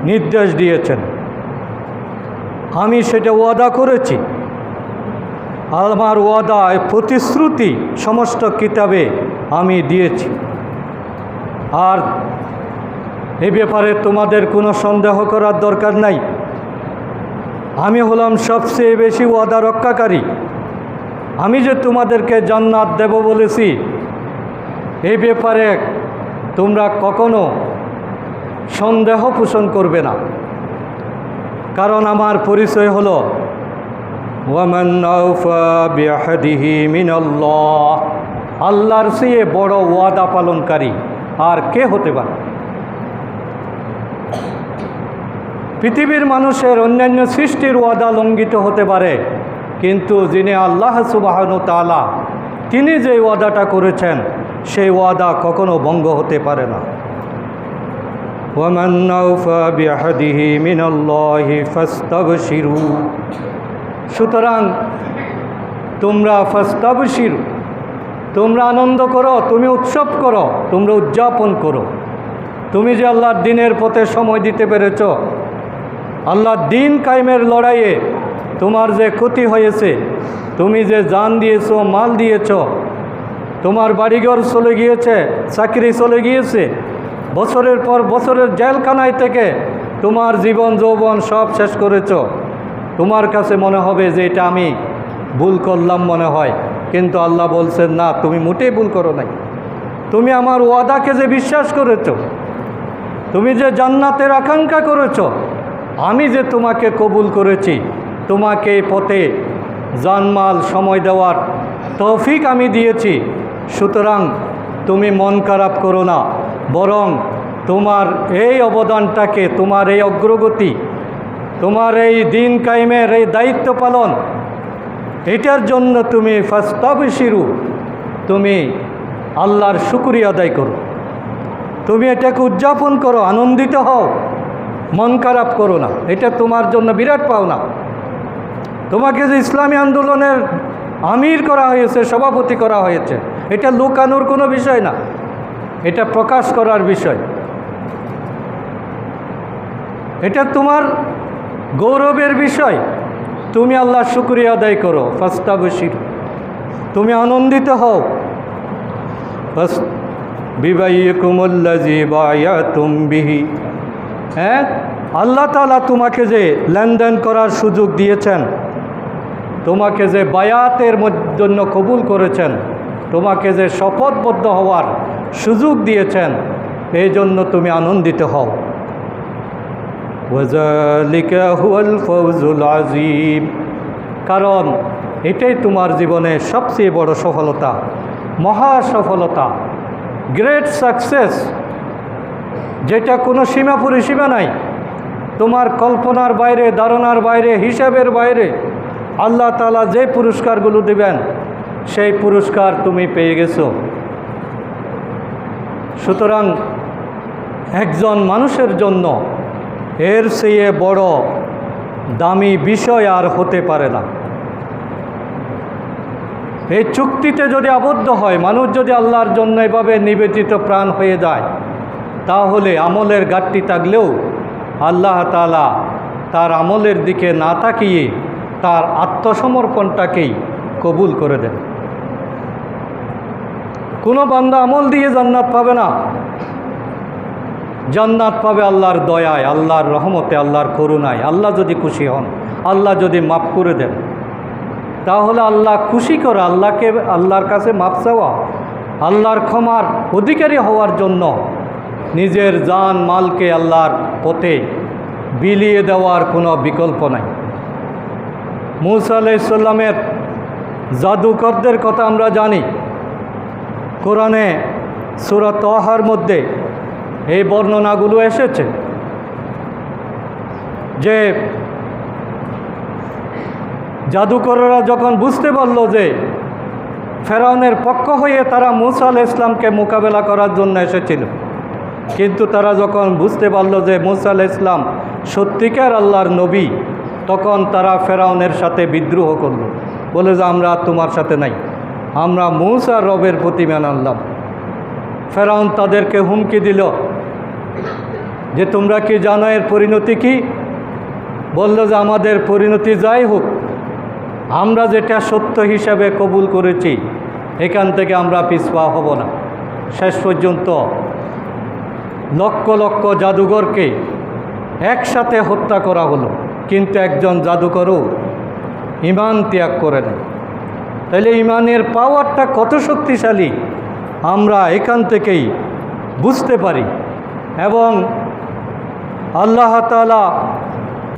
নির্দেশ দিয়েছেন। আমি সেটা ওয়াদা করেছি, আমার ওয়াদা প্রতিশ্রুতি সমস্ত কিতাবে আমি দিয়েছি। আর এই ব্যাপারে তোমাদের কোনো সন্দেহ করার দরকার নাই। আমি হলাম সবচেয়ে বেশি ওয়াদা রক্ষাকারী। আমি যে তোমাদেরকে জান্নাত দেব বলেছি, এই ব্যাপারে তোমরা কখনো সন্দেহ পোষণ করবে না, কারণ আমার পরিচয় হলো ওয়ামান আওফা বিআহদিহি মিনাল্লাহ, আল্লাহর চেয়ে বড় ওয়াদা পালনকারী আর কে হতে পারে? পৃথিবীর মানুষের অন্যান্য সৃষ্টির ওয়াদা লঙ্ঘিত হতে পারে, কিন্তু যিনি আল্লাহ সুবহানাহু তাআলা তিনি যে ওয়াদাটা করেছেন সেই ওয়াদা কখনো ভঙ্গ হতে পারে না। ওয়ামান আওফা বিআহদিহি মিনাল্লাহি ফাস্তাবশিরু, সুতরাং তোমরা ফাস্তাবশিরু, তোমরা আনন্দ করো, তুমি উৎসব করো, তোমরা উদযাপন করো। তুমি যে আল্লাহর দ্বীনের পথে সময় দিতে পেরেছ, আল্লাহর দ্বীন কায়েমের লড়াইয়ে তোমার যে ক্ষতি হয়েছে, তুমি যে জান দিয়েছ, মাল দিয়েছ, তোমার বাড়িঘর চলে গিয়েছে, চাকরি চলে গিয়েছে, বছরের পর বছরের জেলখানায় থেকে তোমার জীবন যৌবন সব শেষ করেছ। তোমার কাছে মনে হবে যে এটা আমি ভুল করলাম মনে হয়, কিন্তু আল্লাহ বলছেন না, তুমি মোটেই ভুল করো নাই। তুমি আমার ওয়াদাকে যে বিশ্বাস করেছ, তুমি যে জান্নাতের আকাঙ্ক্ষা করেছ, আমি যে তোমাকে কবুল করেছি, তোমাকে এই পথে জানমাল সময় দেওয়ার তৌফিক আমি দিয়েছি। সুতরাং তুমি মন খারাপ করো না, বরং তোমার এই অবদানটাকে, তোমার এই অগ্রগতি, তোমার এই দিন কায়েমের এই দায়িত্ব পালন, এটার জন্য তুমি ফাস্তাবশিরু, তুমি আল্লাহর শুকরিয়া আদায় করো, তুমি এটাকে উদযাপন করো, আনন্দিত হও, মন খারাপ করো না। এটা তোমার জন্য বিরাট পাওনা। তোমাকে যে ইসলামী আন্দোলনের আমির করা হয়েছে, সভাপতি করা হয়েছে, এটা লুকানোর কোনো বিষয় না, এটা প্রকাশ করার বিষয়। এটা তোমার গৌরবের বিষয়। তুমি আল্লাহর শুকরিয়া আদায় করো, ফাস্তাবশিরু, তুমি আনন্দিত হও। বিবাইকুমুল্লাযী বায়াতুম বিহি, হ্যাঁ, আল্লাহ তাআলা তোমাকে যে লেনদেন করার সুযোগ দিয়েছেন, তোমাকে যে বায়াতের জন্য কবুল করেছেন, তোমাকে যে শপথবদ্ধ হওয়ার সুযোগ দিয়েছেন, এই জন্য তুমি আনন্দিত হও। ওয়াযালিকা হুয়াল ফাওজুল আযীম, কারণ এটাই তোমার জীবনের সবচেয়ে বড় সফলতা, মহা সফলতা, গ্রেট সাকসেস, যেটা কোনো সীমা পরিসীমা নাই। তোমার কল্পনার বাইরে, ধারণার বাইরে, হিসাবের বাইরে আল্লাহ তাআলা যে পুরস্কারগুলো দেবেন, সেই পুরস্কার তুমি পেয়ে গেছো। সুতরাং একজন মানুষের জন্য এর চেয়ে বড় দামি বিষয় আর হতে পারে না। এই চুক্তিতে যদি আবদ্ধ হয়, মানুষ যদি আল্লাহর জন্য এভাবে নিবেদিত প্রাণ হয়ে যায়, তাহলে আমলের ঘাটতি থাকলেও আল্লাহ তাআলা তার আমলের দিকে না তাকিয়ে তার আত্মসমর্পণটাকেই কবুল করে দেন। কোনো বান্দা আমল দিয়ে জান্নাত পাবে না, জান্নাত পাবে আল্লাহর দয়ায়, আল্লাহর রহমতে, আল্লাহর করুণায়। আল্লাহ যদি খুশি হন, আল্লাহ যদি মাফ করে দেন, তাহলে আল্লাহ খুশি করে আল্লাহর কাছে মাফ চাওয়া, আল্লাহর ক্ষমার অধিকারী হওয়ার জন্য নিজের জান মালকে আল্লাহর পথে বিলিয়ে দেওয়ার কোনো বিকল্প নাই। মূসা আলাইহিস সালামের জাদুকরদের কথা আমরা জানি। কোরআনে সূরা তাহার মধ্যে এই বর্ণনাগুলো এসেছে যে জাদুকররা যখন বুঝতে পারল যে ফেরাউনের পক্ষ হয়ে তারা মূসা আলাইহিস সালামকে মোকাবেলা করার জন্য এসেছিল, কিন্তু তারা যখন বুঝতে পারল যে মূসা আলাইহিস সালাম সত্যিকার আল্লাহর নবী, তখন তারা ফেরাউনের সাথে বিদ্রোহ করল, বলে যে আমরা তোমার সাথে নাই, আমরা মূসার রবের প্রতি মেনে আনলাম। ফেরাউন তাদেরকে হুমকি দিল যে তোমরা কি জানো এর পরিণতি কি? বলল যে আমাদের পরিণতি যাই হোক, আমরা যেটা সত্য হিসাবে কবুল করেছি এখান থেকে আমরা পিছপা হব না। শেষ পর্যন্ত লক্ষ লক্ষ জাদুঘরকে একসাথে হত্যা করা হলো, কিন্তু একজন জাদুকরও ঈমান ত্যাগ করে না। তাহলে ঈমানের পাওয়ারটা কত শক্তিশালী আমরা এখান থেকেই বুঝতে পারি। এবং আল্লাহ তাআলা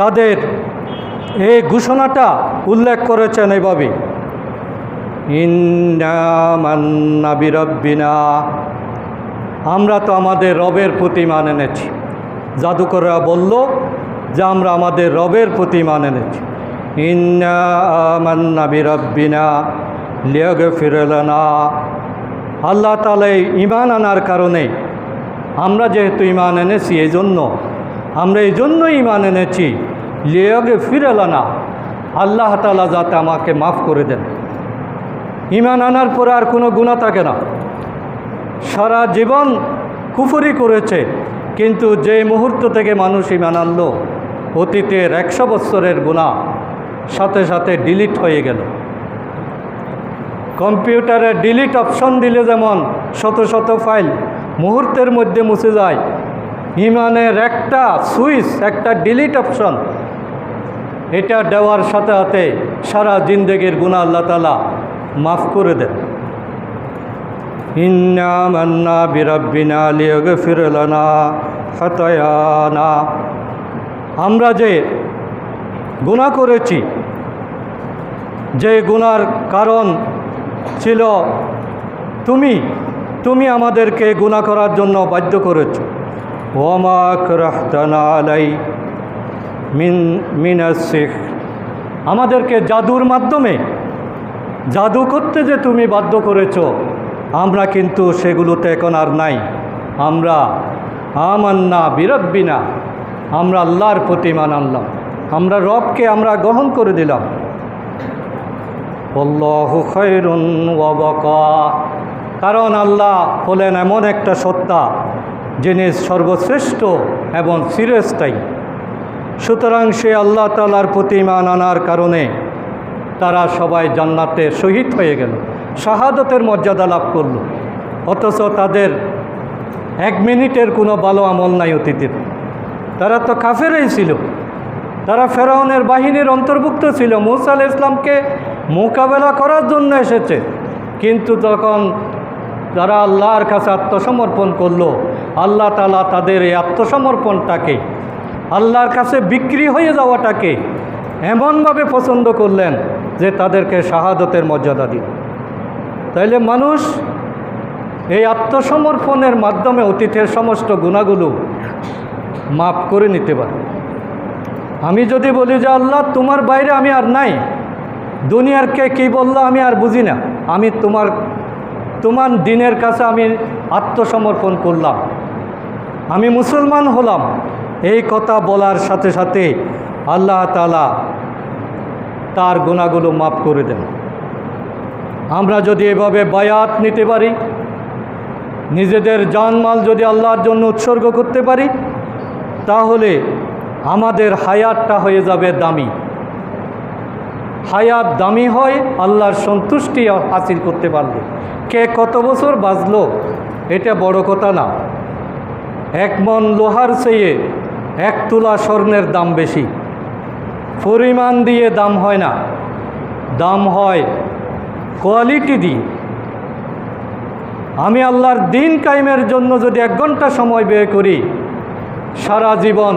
তাদের এই ঘোষণাটা উল্লেখ করেছেন এভাবে, ইন্না আমান্না বিরাব্বিনা, আমরা তো আমাদের রবের প্রতি ঈমান এনেছি। জাদুকররা বলল যে আমরা আমাদের রবের প্রতি ঈমান এনেছি। ইন্না আমান্না বিরাব্বিনা লিয়াগফির লানা, আল্লাহ তাআলা ঈমান আনার কারণে আমরা যেহেতু ঈমান এনেছি আমরা এই জন্য ঈমান এনেছি লিয়াগফির লানা, আল্লাহ তাআলা যাতে আমাকে মাফ করে দেন। ঈমান আনার পরে আর কোনো গুনাহ থাকে না। সারা জীবন কুফরি করেছে, কিন্তু যে মুহূর্ত থেকে মানুষ ঈমান আনলো অতীতের 100 বছরের গুনাহ সাথে সাথে ডিলিট হয়ে গেল। কম্পিউটারে ডিলিট অপশন দিলে যেমন শত শত ফাইল মুহূর্তের মধ্যে মুছে যায়, ঈমানের একটা সুইচ, একটা ডিলিট অপশন, এটা দেওয়ার সাথে সাথে সারা জিন্দেগির গুনাহ আল্লাহ তাআলা মাফ করে দেন। ইন্না আমান্না বিরাব্বিনা লিয়াগফির লানা খাতায়ানা, আমরা যে গুনাহ করেছি, যে গুনার কারণ ছিল তুমি আমাদেরকে গুনাহ করার জন্য বাধ্য করেছো। ওমা করহতানা আলাই মিনাস সিহর, আমাদেরকে জাদুর মাধ্যমে জাদু করতে যে তুমি বাধ্য করেছো, আমরা কিন্তু সেগুলোতে এখন আর নাই। আমরা আমান্না বিরাব্বিনা, আমরা আল্লাহর প্রতি ঈমান আনলাম, আমরা রবকে আমরা গ্রহণ করে দিলাম। আল্লাহু খায়রুন ওয়া বাকা, কারণ আল্লাহ হলেন এমন একটা সত্তা যিনি সর্বশ্রেষ্ঠ এবং চিরস্থায়ী। সুতরাং সে আল্লাহ তাআলার প্রতি ঈমান আনার কারণে তারা সবাই জান্নাতে শহীদ হয়ে গেল, শাহাদতের মর্যাদা লাভ করল। অথচ তাদের 1 মিনিটের কোনো ভালো আমল নাই অতীতের। তারা তো কাফেরই ছিল, তারা ফেরাউনের বাহিনীর অন্তর্ভুক্ত ছিল, মূসা আলাইহিস সালামকে মোকাবেলা করার জন্য এসেছে। কিন্তু তখন যারা আল্লাহর কাছে আত্মসমর্পণ করলো, আল্লাহ তাআলা তাদের এই আত্মসমর্পণটাকে, আল্লাহর কাছে বিক্রি হয়ে যাওয়াটাকে এমনভাবে পছন্দ করলেন যে তাদেরকে শাহাদতের মর্যাদা দিল। তাইলে মানুষ এই আত্মসমর্পণের মাধ্যমে অতীতের সমস্ত গুনাহগুলো মাফ করে নিতে পারে। আমি যদি বলি যে আল্লাহ তোমার বাইরে আমি আর নাই, দুনিয়ার কে কী বললো আমি আর বুঝি না, আমি তোমার দিনের কাছে আমি আত্মসমর্পণ করলাম, আমি মুসলমান হলাম, এই কথা বলার সাথে সাথে আল্লাহ তাআলা তার গুনাহগুলো মাফ করে দেন। আমরা যদি এভাবে বায়াত নিতে পারি, নিজেদের জানমাল যদি আল্লাহর জন্য উৎসর্গ করতে পারি, তাহলে আমাদের হায়াতটা হয়ে যাবে দামি। হায়াত দামি হয় আল্লাহর সন্তুষ্টি হাসিল করতে পারলে। কে কত বছর বাঁচলো এটা বড় কথা না। 1 মণ লোহার চেয়ে 1 তোলা স্বর্ণের দাম বেশি। পরিমাণ দিয়ে দাম হয় না, দাম হয় কোয়ালিটি দিয়ে। আমি আল্লাহর দিন কায়েমের জন্য যদি 1 ঘন্টা সময় ব্যয় করি, সারা জীবন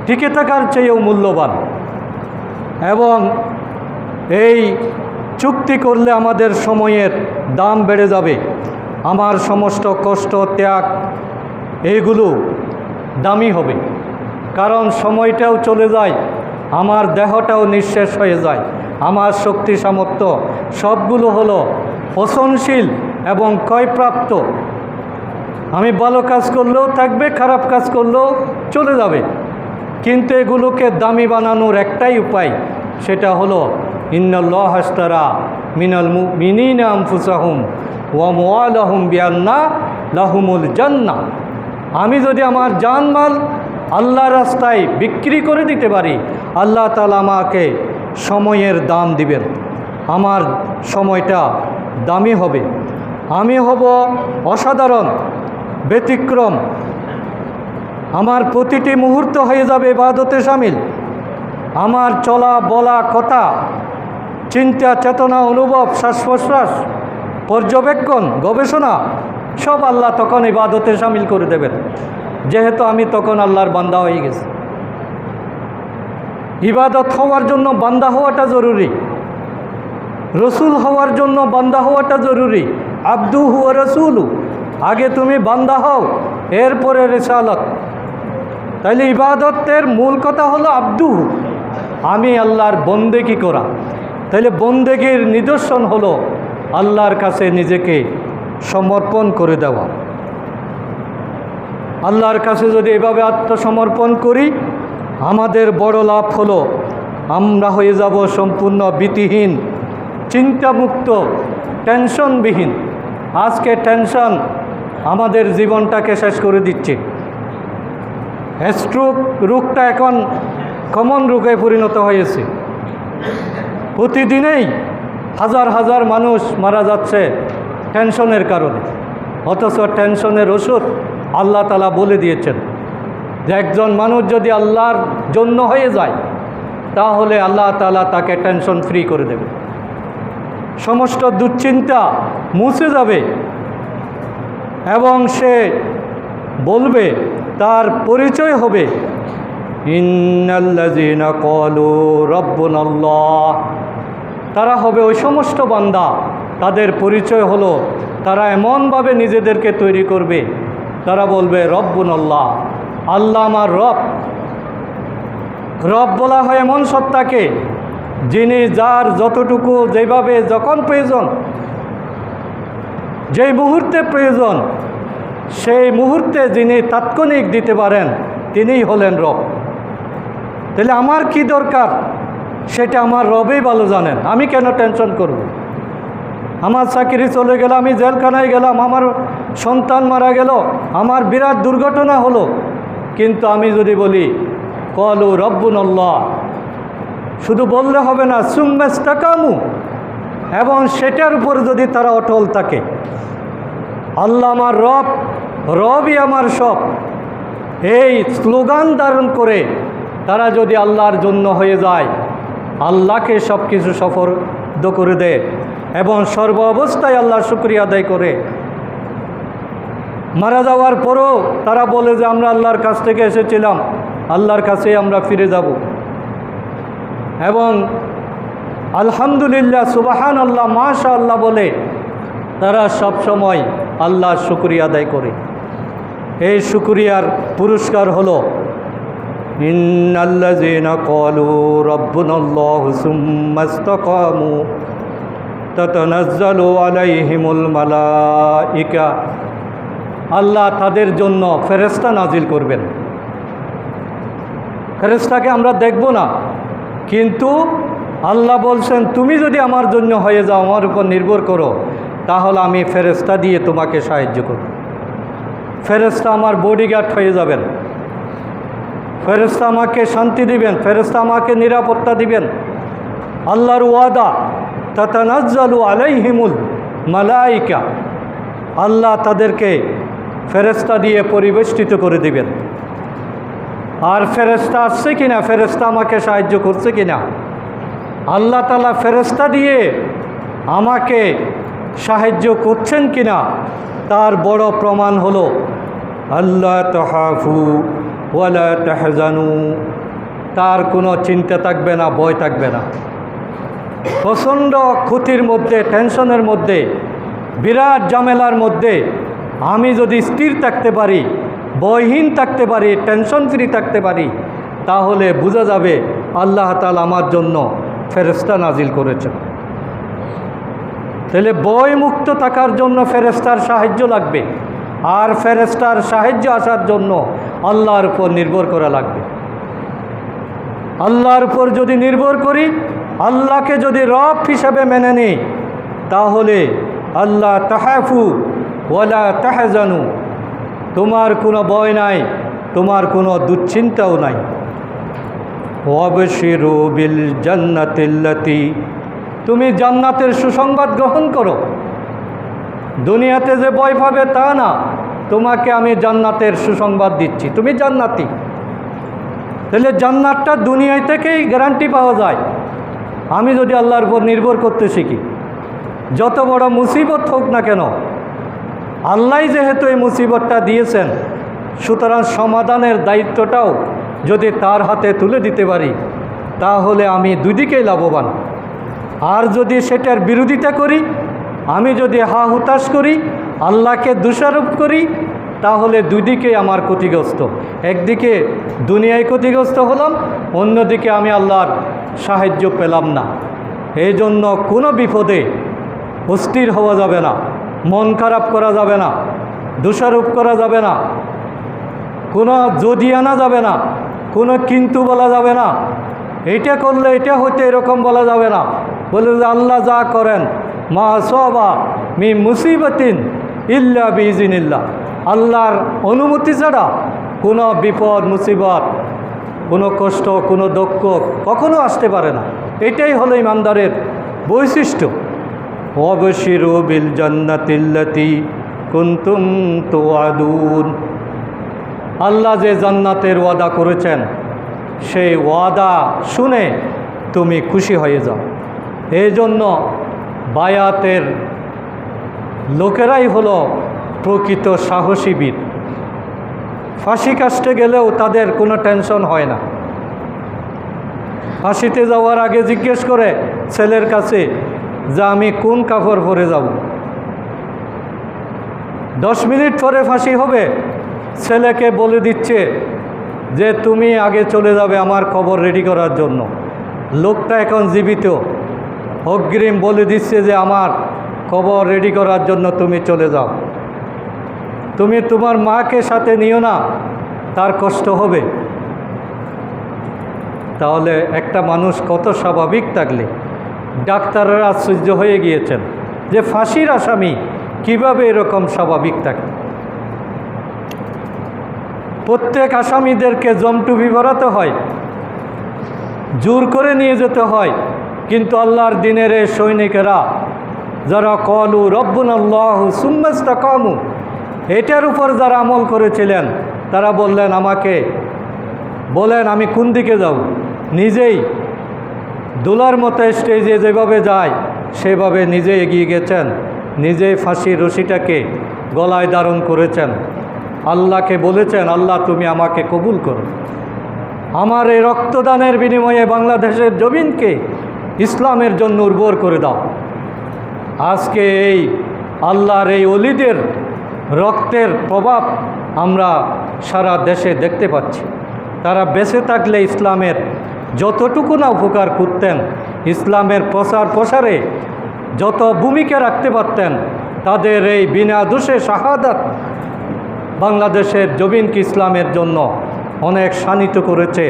টিকে থাকার চেয়েও মূল্যবান। এবং এই চুক্তি করলে আমাদের সময়ের দাম বেড়ে যাবে, আমার সমস্ত কষ্ট ত্যাগ এইগুলো দামি হবে। কারণ সময়টাও চলে যায়, আমার দেহটাও নিঃশেষ হয়ে যায়, আমার শক্তি সামর্থ্য সবগুলো হলো পচনশীল এবং ক্ষয়প্রাপ্ত। আমি ভালো কাজ করলেও থাকবে, খারাপ কাজ করলেও চলে যাবে। কিন্তু এগুলোকে দামি বানানোর একটাই উপায়, সেটা হলো ইন্নাল্লাহ আশতারা মিনাল মুমিনিনা আনফুসাহুম ওয়া আমওয়ালাহুম বিআন্না লাহুমুল জান্নাহ। আমি যদি আমার জানমাল আল্লাহর রাস্তায় বিক্রি করে দিতে পারি, আল্লাহ তাআলা আমাকে সময়ের দাম দিবেন, আমার সময়টা দামি হবে, আমি হব অসাধারণ। ব্যতিক্রম। আমার প্রতিটি মুহূর্ত হয়ে যাবে ইবাদতে শামিল। আমার চলা বলা কথা, চিন্তা চেতনা অনুভব, শ্বাস প্রশ্বাস, পর্যবেক্ষণ গবেষণা সব আল্লাহ তখন ইবাদতে শামিল করে দেবেন, যেহেতু আমি তখন আল্লাহর বান্দা হয়ে গেছি। ইবাদত হওয়ার জন্য বান্দা হওয়াটা জরুরি, রসুল হওয়ার জন্য বান্দা হওয়াটা জরুরি। আব্দুহু ওয়া রাসূলু, আগে তুমি বান্দা হও, এরপরে রিসালাত। তাইলে ইবাদতের মূল কথা হলো আব্দুহু, আমি আল্লাহর বন্দেগী করা। তাইলে বন্দেগীর নিদর্শন হলো আল্লাহর কাছে নিজেকে সমর্পণ করে দেওয়া। আল্লাহর কাছে যদি এভাবে আত্মসমর্পণ করি, আমাদের বড় লাভ হলো আমরা হয়ে যাব সম্পূর্ণ ভীতিহীন, চিন্তামুক্ত, টেনশনবিহীন। আজকে টেনশন আমাদের জীবনটাকে শেষ করে দিচ্ছে। স্ট্রোক রোগটা এখন কমন রোগে পরিণত হয়েছে। প্রতিদিনেই হাজার হাজার মানুষ মারা যাচ্ছে টেনশনের কারণে, অথচ টেনশনের ওষুধ আল্লাহ তাআলা বলে দিয়েছেন যে একজন মানুষ যদি আল্লাহর জন্য হয়ে যায়, তাহলে আল্লাহ তাআলা তাকে টেনশন ফ্রি করে দেবে, সমস্ত দুশ্চিন্তা মুছে যাবে এবং সে বলবে, তার পরিচয় হবে ইন্নাল্লাযীনা ক্বালু রাব্বুনাল্লাহ। তারা হবে ওই সমস্ত বান্দা, তাদের পরিচয় হলো তারা এমনভাবে নিজেদেরকে তৈরি করবে, তারা বলবে রব্বুনাল্লাহ, আল্লাহ আমার রব। রব বলা হয় এমন সত্তাকে যিনি যার যতটুকু যেভাবে যখন প্রয়োজন, যেই মুহূর্তে প্রয়োজন, সেই মুহূর্তে যিনি তাৎক্ষণিক দিতে পারেন, তিনিই হলেন রব। তাহলে আমার কি দরকার সেটা আমার রবেই ভালো জানেন, আমি কেন টেনশন করব? আমার চাকরি চলে গেল, আমি জেলখানায় গেলাম, আমার সন্তান মারা গেল, আমার বিরাট দুর্ঘটনা হলো, কিন্তু আমি যদি বলি ক্বালু রাব্বুনাল্লাহ, শুধু বললে হবে না, সুম্মা ইসতাকামু, এবং সেটার উপর যদি তারা অটল থাকে, আল্লাহ আমার রব, রবই আমার সব, এই স্লোগান ধারণ করে তারা যদি আল্লাহর জন্য হয়ে যায়, আল্লাহকে সব কিছু সফর্দ করে দেয় এবং সর্ব অবস্থায় আল্লাহর শুকরিয়া আদায় করে, মারা যাওয়ার পরও তারা বলে যে আমরা আল্লাহর কাছ থেকে এসেছিলাম, আল্লাহর কাছেই আমরা ফিরে যাব, এবং আলহামদুলিল্লাহ, সুবহানাল্লাহ, মাশাআল্লাহ বলে তারা সব সময় আল্লাহর শুকরিয়া আদায় করে। এই শুকরিয়ার পুরস্কার হলো ইন্নাল্লাযীনা ক্বালু রাব্বুনাল্লাহু সুম্মা ইসতাকামু তাতানাজ্জালু আলাইহিমুল মালাইকা। আল্লাহ তাদের জন্য ফেরেশতা নাজিল করবেন। ফেরেশতাকে আমরা দেখব না, কিন্তু আল্লাহ বলছেন তুমি যদি আমার জন্য হয়ে যাও, আমার উপর নির্ভর করো, তাহলে আমি ফেরেশতা দিয়ে তোমাকে সাহায্য করব। ফেরেশতা আমার বডিগার্ড হয়ে যাবেন, ফেরেশতা আমাকে শান্তি দিবেন, ফেরেশতা আমাকে নিরাপত্তা দিবেন। আল্লাহর ওয়াদা, তাতানাজ্জালু আলাইহিমুল মালাইকা, আল্লাহ তাদেরকে ফেরেশতা দিয়ে পরিবেষ্টিত করে দিবেন। আর ফেরেশতা আসছে কিনা, ফেরেশতা আমাকে সাহায্য করছে কিনা, আল্লাহ তাআলা ফেরেশতা দিয়ে আমাকে সাহায্য করছেন কিনা, তার বড় প্রমাণ হলো আল্লাহ তাহাফু ওয়ালা তাহজানু, তার কোনো চিন্তা থাকবে না, ভয় থাকবে না। প্রচণ্ড ক্ষতির মধ্যে, টেনশনের মধ্যে, বিরাট ঝামেলার মধ্যে আমি যদি স্থির থাকতে পারি, ভয়হীন থাকতে পারি, টেনশন ফ্রি থাকতে পারি, তাহলে বোঝা যাবে আল্লাহ তাআলা আমার জন্য ফেরেশতা নাজিল করেছেন। তাহলে ভয়মুক্ত থাকার জন্য ফেরেশতার সাহায্য লাগবে, আর ফেরেশতার সাহায্য আসার জন্য আল্লাহর উপর নির্ভর করা লাগবে। আল্লাহর উপর যদি নির্ভর করি, আল্লাহকে যদি রব হিসাবে মেনে নিই, তাহলে আল্লাহ তাহাফু ওয়ালা তাহজানু, তোমার কোনো ভয় নাই, তোমার কোনো দুশ্চিন্তাও নাই। ওয়াবশিরু বিল জান্নাতিল্লাতি, তুমি জান্নাতের সুসংবাদ গ্রহণ করো। দুনিয়াতে যে ভয় পাবে তা না, তোমাকে আমি জান্নাতের সুসংবাদ দিচ্ছি, তুমি জান্নাতি। তাহলে জান্নাতটা দুনিয়ায় থেকেই গ্যারান্টি পাওয়া যায় আমি যদি আল্লাহর উপর নির্ভর করতে শিখি। যত বড় মুসিবত হোক না কেন, আল্লাহ যেহেতু এই মুসিবতটা দিয়েছেন, সুতরাং সমাধানের দায়িত্বটাও যদি তার হাতে তুলে দিতে পারি তাহলে আমি দুদিকেই লাভবান। আর যদি সেটার বিরোধিতা করি, আমি যদি হা হুতাশ করি, আল্লাহকে দোষারোপ করি, তাহলে দুদিকেই আমার ক্ষতিগ্রস্ত। একদিকে দুনিয়ায় ক্ষতিগ্রস্ত হলাম, অন্যদিকে আমি আল্লাহর সাহায্য পেলাম না। এই জন্য কোনো বিপদে অস্থির হওয়া যাবে না, মন খারাপ করা যাবে না, দোষারোপ করা যাবে না, কোনো যদি আনা যাবে না, কোনো কিন্তু বলা যাবে না, এইটা করলে এটা হইতে এরকম বলা যাবে না। বলে যে আল্লাহ যা করেন মা সবা মি মুসিবতিন ইল্লা বিইজনিল্লাহ, আল্লাহর অনুমতি ছাড়া কোনো বিপদ মুসিবত, কোনো কষ্ট, কোনো দুঃখ কখনো আসতে পারে না। এটাই হলো ইমানদারের বৈশিষ্ট্য। ওয়াবশিরু বিল জান্নাতিল্লাতি কুনতুম তুআদুন, আল্লাহ যে জান্নাতের ওয়াদা করেছেন সেই ওয়াদা শুনে তুমি খুশি হয়ে যাও। এই জন্য বায়াতের লোকেরাই হলো প্রকৃত সাহসী বীর। ফাঁসি কাস্টে গেলেও তাদের কোনো টেনশন হয় না। ফাঁসিতে যাওয়ার আগে জিজ্ঞেস করে ছেলের কাছে যে আমি কোন কাপড় পরে যাব। 10 মিনিট পরে ফাঁসি হবে, ছেলেকে বলে দিচ্ছে যে তুমি আগে চলে যাবে আমার কবর রেডি করার জন্য। লোকটা এখন জীবিত, অগ্রিম বলে দিচ্ছে যে আমার কবর রেডি করার জন্য তুমি চলে যাও, তুমি তোমার মাকে সাথে নিও না, তার কষ্ট হবে। তাহলে একটা মানুষ কত স্বাভাবিক থাকলে, ডাক্তাররা আশ্চর্য হয়ে গিয়েছেন যে ফাঁসির আসামি কিভাবে এরকম স্বাভাবিক থাকে। প্রত্যেক আসামিদেরকে জমটুপি পরাতে হয়, জোর করে নিয়ে যেতে হয়, কিন্তু আল্লাহর দিনের এই সৈনিকেরা যারা কলু রব্বুনাল্লাহু সুম্মা ইসতাকামু, এটার উপর যারা আমল করেছিলেন তারা বললেন আমাকে বলেন আমি কোন দিকে যাব। নিজেই দোলার মতো স্টেজে যেভাবে যায় সেভাবে নিজে এগিয়ে গেছেন, নিজেই ফাঁসির রশিটাকে গলায় ধারণ করেছেন, আল্লাহকে বলেছেন আল্লাহ তুমি আমাকে কবুল করো, আমার এই রক্তদানের বিনিময়ে বাংলাদেশের জমিনকে ইসলামের জন্য উর্বর করে দাও। আজকে এই আল্লাহর এই ওলিদের রক্তের প্রভাব আমরা সারা দেশে দেখতে পাচ্ছি। তারা বেঁচে থাকলে ইসলামের যতটুকু না উপকার করতেন, ইসলামের প্রসারে যত ভূমিকা রাখতে পারতেন, তাদের এই বিনা দোষে শাহাদাত বাংলাদেশের জমিনকে ইসলামের জন্য অনেক শানিত করেছে,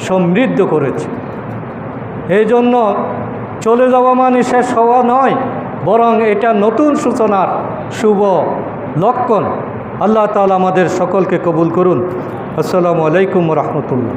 সমৃদ্ধ করেছে। এই জন্য চলে যাওয়া মানে শেষ হওয়া নয়, বরং এটা নতুন সূচনার শুভ লক্ষণ। আল্লাহ তাআলা আমাদের সকলকে কবুল করুন। আসসালামু আলাইকুম ওয়া রাহমাতুল্লাহ।